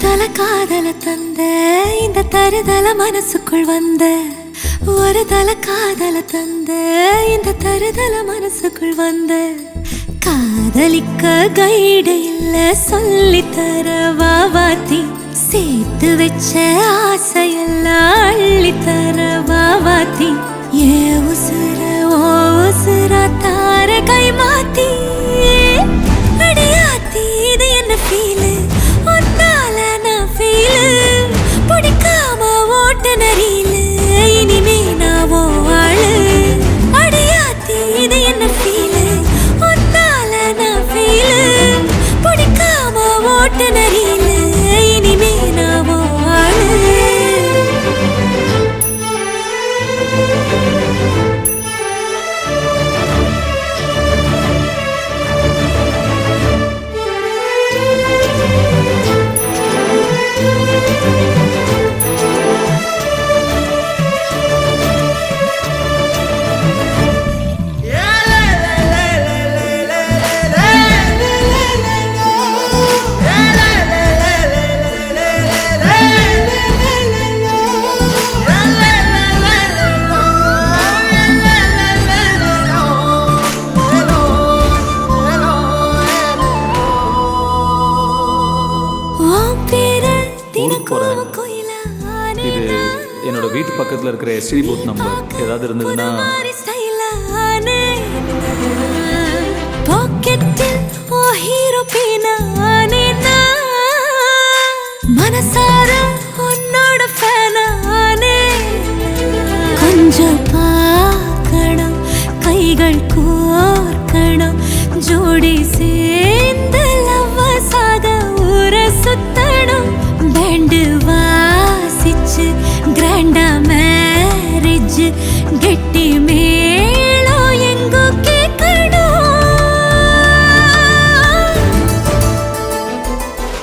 தருதல காதல தந்த இந்த தருதல மனசுக்குள் வந்த ஒரு தல காதல தந்த இந்த தருதல மனசுக்குள் வந்த காதலிக்க கைடு இல்ல சொல்லி தர வாவாத்தி சேர்த்து வச்ச ஆசையெல்லாம் அள்ளி தர வாவாத்தி ஏ உசுர ஓ உசுரா தார கை மாத்தி அடியாத்தி இது என்ன ஃபீலு ஒன்னால நான் ஃபீலு பிடிக்காம ஓட்ட நரியில இனிமே நான் ஓ ஆளு அடியாத்தி இது என்ன ஃபீலு ஒன்னால நான் ஃபீலு பிடிக்காம ஓட்ட நரியில இனிமே நான் ஓ ஆளு இது என்னோட வீட்டு பக்கத்துல இருக்கிற எஸ்டி பூத் நம்பர் ஏதாவது இருந்ததுன்னா மனசார உன்னோட ஃபேனானே கொஞ்சம் பார்க்கணும் கைகள் கோர்க்கணும் ஜோடி சேர்ந்து லவ்வசாக ஊர சுத்தணும் பேண்டு வாசிச்சு கிராண்டா மேரேஜ் கெட்டி மேளம் எங்கோ கேட்கணும்.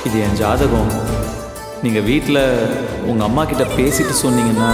இது என் ஜாதகம். நீங்க வீட்டில் உங்க அம்மா கிட்ட பேசிட்டு சொன்னீங்கன்னா